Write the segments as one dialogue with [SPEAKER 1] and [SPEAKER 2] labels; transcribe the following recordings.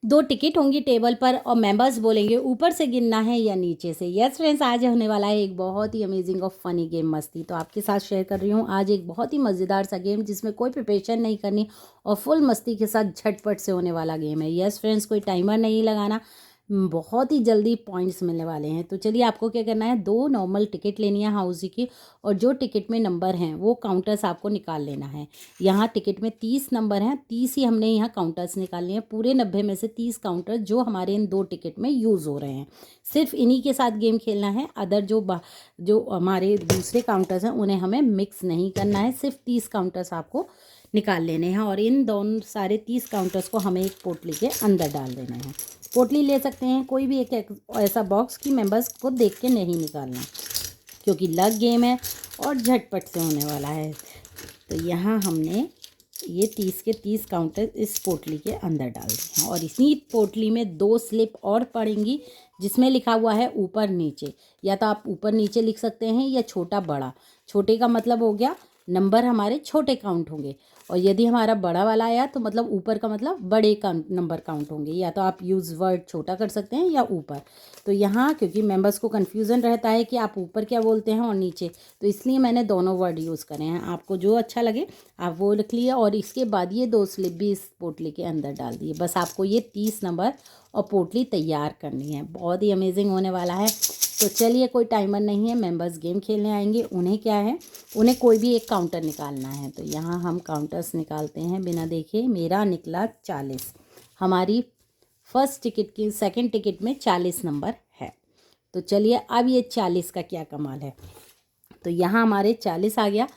[SPEAKER 1] 2 ticket होंगी table पर और मेंबर्स बोलेंगे ऊपर से गिनना है या नीचे से। यस फ्रेंड्स, आज होने वाला है एक बहुत ही अमेजिंग और फनी गेम मस्ती। तो आपके साथ शेयर कर रही हूँ आज एक बहुत ही मज़ेदार सा गेम जिसमें कोई प्रिपरेशन नहीं करनी और फुल मस्ती के साथ झटपट से होने वाला गेम है। यस फ्रेंड्स, कोई टाइमर नहीं लगाना, बहुत ही जल्दी पॉइंट्स मिलने वाले हैं। तो चलिए, आपको क्या करना है, 2 नॉर्मल टिकट लेनी है हाउसी की और जो टिकट में नंबर हैं वो काउंटर्स आपको निकाल लेना है। यहाँ टिकट में 30 नंबर हैं, 30 ही हमने यहाँ काउंटर्स निकालने हैं। पूरे 90 में से 30 काउंटर जो हमारे इन 2 टिकट में यूज़ हो रहे हैं, सिर्फ इन्हीं के साथ गेम खेलना है। अदर जो हमारे दूसरे काउंटर्स हैं उन्हें हमें मिक्स नहीं करना है। सिर्फ 30 काउंटर्स आपको निकाल लेने हैं और इन दोनों सारे 30 काउंटर्स को हमें एक पोटली के अंदर डाल देना है। पोटली ले सकते हैं कोई भी एक ऐसा बॉक्स की मेंबर्स को देख के नहीं निकालना, क्योंकि लग गेम है और झटपट से होने वाला है। तो यहाँ हमने ये 30 के 30 काउंटर इस पोटली के अंदर डाल दिए हैं और इसी पोटली में 2 स्लिप और पड़ेंगी जिसमें लिखा हुआ है ऊपर नीचे। या तो आप ऊपर नीचे लिख सकते हैं या छोटा बड़ा। छोटे का मतलब हो गया नंबर हमारे छोटे काउंट होंगे और यदि हमारा बड़ा वाला आया तो मतलब ऊपर का मतलब बड़े नंबर काउंट होंगे। या तो आप यूज़ वर्ड छोटा कर सकते हैं या ऊपर। तो यहाँ क्योंकि मेंबर्स को कन्फ्यूज़न रहता है कि आप ऊपर क्या बोलते हैं और नीचे, तो इसलिए मैंने दोनों वर्ड यूज़ करे हैं। आपको जो अच्छा लगे आप वो लिख लिए और इसके बाद ये 2 स्लिप भी इस पोटली के अंदर डाल दिए। बस आपको ये 30 नंबर और पोटली तैयार करनी है। बहुत ही अमेजिंग होने वाला है। तो चलिए, कोई टाइमर नहीं है, मेंबर्स गेम खेलने आएंगे, उन्हें क्या है, उन्हें कोई भी एक काउंटर निकालना है। तो यहाँ हम काउंटर्स निकालते हैं बिना देखे। मेरा निकला 40। हमारी फर्स्ट टिकट की सेकंड टिकट में 40 नंबर है। तो चलिए, अब ये 40 का क्या कमाल है। तो यहाँ हमारे 40 आ गया।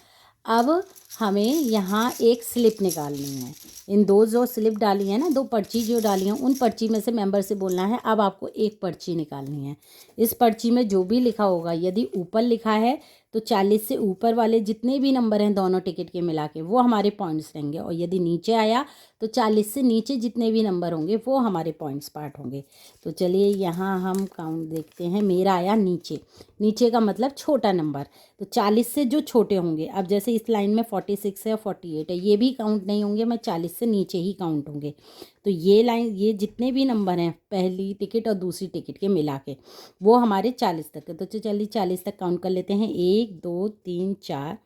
[SPEAKER 1] अब हमें यहाँ एक स्लिप निकालनी है। इन 2 जो स्लिप डाली है ना, 2 पर्ची जो डाली हैं, उन पर्ची में से मेंबर से बोलना है अब आपको एक पर्ची निकालनी है। इस पर्ची में जो भी लिखा होगा, यदि ऊपर लिखा है तो 40 से ऊपर वाले जितने भी नंबर हैं दोनों टिकट के मिला के वो हमारे पॉइंट्स रहेंगे और यदि नीचे आया तो 40 से नीचे जितने भी नंबर होंगे वो हमारे पॉइंट्स पार्ट होंगे। तो चलिए, यहाँ हम काउंट देखते हैं। मेरा आया नीचे। नीचे का मतलब छोटा नंबर। तो 40 से जो छोटे होंगे, अब जैसे इस लाइन में 46 है और 48 है, ये भी काउंट नहीं होंगे, मैं 40 से नीचे ही काउंट होंगे। तो ये लाइन, ये जितने भी नंबर हैं पहली टिकट और दूसरी टिकट के मिला के वो हमारे 40 तक है। तो चलिए 40 तक काउंट कर लेते हैं। 1 2 3 4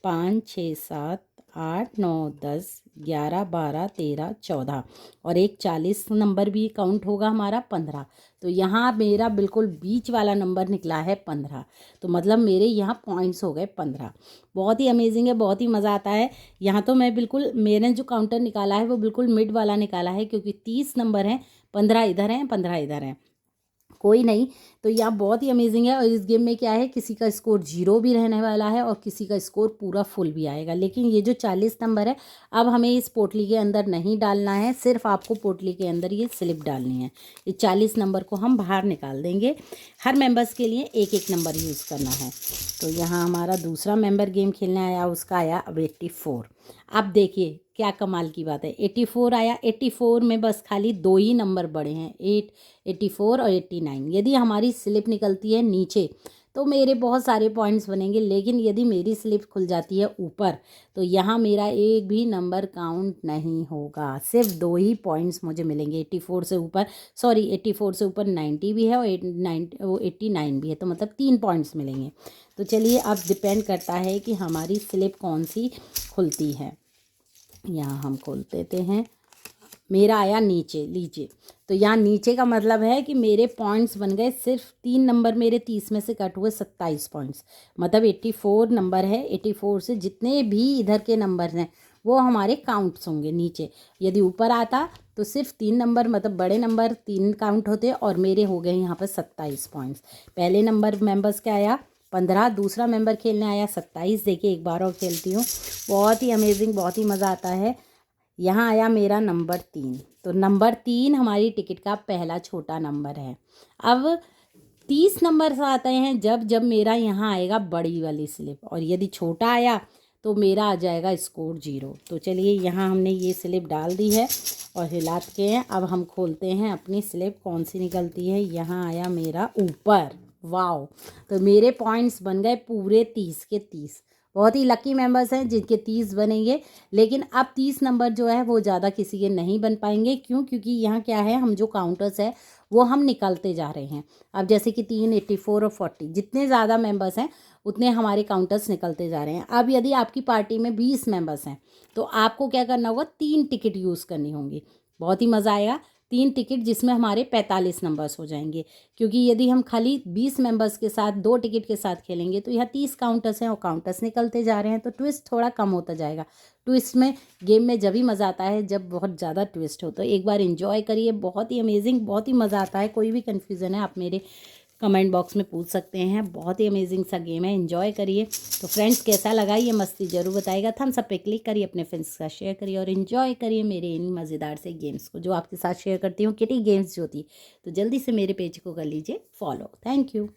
[SPEAKER 1] 5 6 7 8 9 10 11 12 13 14 और एक 40 नंबर भी काउंट होगा हमारा 15। तो यहाँ मेरा बिल्कुल बीच वाला नंबर निकला है 15। तो मतलब मेरे यहाँ पॉइंट्स हो गए 15। बहुत ही अमेजिंग है, बहुत ही मज़ा आता है। यहाँ तो मैं बिल्कुल, मैंने जो काउंटर निकाला है वो बिल्कुल मिड वाला निकाला है, क्योंकि 30 नंबर हैं, 15 इधर हैं 15 इधर हैं, कोई नहीं। तो यहाँ बहुत ही अमेजिंग है। और इस गेम में क्या है, किसी का स्कोर 0 भी रहने वाला है और किसी का स्कोर पूरा फुल भी आएगा। लेकिन ये जो 40 नंबर है, अब हमें इस पोटली के अंदर नहीं डालना है, सिर्फ आपको पोटली के अंदर ये स्लिप डालनी है। ये 40 नंबर को हम बाहर निकाल देंगे। हर मेंबर्स के लिए एक एक नंबर यूज़ करना है। तो यहाँ हमारा दूसरा मेंबर गेम खेलने आया, उसका आया अब 84। अब देखिए क्या कमाल की बात है, 84 आया। 84 में बस खाली 2 ही नंबर बड़े हैं, 84 और 89। यदि हमारी स्लिप निकलती है नीचे तो मेरे बहुत सारे पॉइंट्स बनेंगे, लेकिन यदि मेरी स्लिप खुल जाती है ऊपर तो यहाँ मेरा एक भी नंबर काउंट नहीं होगा, सिर्फ 2 ही पॉइंट्स मुझे मिलेंगे। 84 से ऊपर, सॉरी 84 से ऊपर 90 भी है और 89 भी है, तो मतलब 3 पॉइंट्स मिलेंगे। तो चलिए, अब डिपेंड करता है कि हमारी स्लिप कौन सी खुलती है। यहाँ हम खोल देते हैं। मेरा आया नीचे, लीजिए। तो यहाँ नीचे का मतलब है कि मेरे पॉइंट्स बन गए, सिर्फ 3 नंबर मेरे 30 में से कट हुए 27 पॉइंट्स। मतलब 84 नंबर है, 84 से जितने भी इधर के नंबर हैं वो हमारे काउंट्स होंगे नीचे। यदि ऊपर आता तो सिर्फ 3 नंबर, मतलब बड़े नंबर 3 काउंट होते और मेरे हो गए यहाँ पर 27 पॉइंट्स। पहले नंबर मेंबर्स का आया 15, दूसरा मेंबर खेलने आया 27। देखिए एक बार और खेलती हूँ, बहुत ही अमेजिंग, बहुत ही मज़ा आता है। यहाँ आया मेरा नंबर 3। तो नंबर 3 हमारी टिकट का पहला छोटा नंबर है। अब 30 नंबर आते हैं जब जब मेरा यहाँ आएगा बड़ी वाली स्लिप, और यदि छोटा आया तो मेरा आ जाएगा स्कोर 0। तो चलिए, यहाँ हमने ये स्लिप डाल दी है और हिला के हैं। अब हम खोलते हैं अपनी स्लिप, कौन सी निकलती है। यहाँ आया मेरा ऊपर, वाओ। तो मेरे पॉइंट्स बन गए पूरे 30 के 30। बहुत ही लकी मेंबर्स हैं जिनके 30 बनेंगे, लेकिन अब 30 नंबर जो है वो ज़्यादा किसी के नहीं बन पाएंगे। क्यों? क्योंकि यहाँ क्या है, हम जो काउंटर्स है वो हम निकालते जा रहे हैं। अब जैसे कि 3, 84 और 40, जितने ज़्यादा मेंबर्स हैं उतने हमारे काउंटर्स निकलते जा रहे हैं। अब यदि आपकी पार्टी में 20 मेंबर्स हैं तो आपको क्या करना होगा, 3 टिकट यूज़ करनी होंगी। बहुत ही मज़ा आएगा। 3 टिकट जिसमें हमारे 45 नंबर्स हो जाएंगे, क्योंकि यदि हम खाली 20 मेंबर्स के साथ 2 टिकट के साथ खेलेंगे तो यहाँ 30 काउंटर्स हैं और काउंटर्स निकलते जा रहे हैं, तो ट्विस्ट थोड़ा कम होता जाएगा। ट्विस्ट में गेम में जब ही मज़ा आता है जब बहुत ज़्यादा ट्विस्ट हो। तो एक बार इन्जॉय करिए, बहुत ही अमेजिंग, बहुत ही मज़ा आता है। कोई भी कन्फ्यूज़न है आप मेरे कमेंट बॉक्स में पूछ सकते हैं। बहुत ही अमेजिंग सा गेम है, एंजॉय करिए। तो फ्रेंड्स, कैसा लगा ये मस्ती ज़रूर बताइएगा। थम्स अप पे क्लिक करिए, अपने फ्रेंड्स के साथ शेयर करिए और एंजॉय करिए मेरे इन मज़ेदार से गेम्स को जो आपके साथ शेयर करती हूँ, किटी गेम्स जो थी। तो जल्दी से मेरे पेज को कर लीजिए फॉलो। Thank you.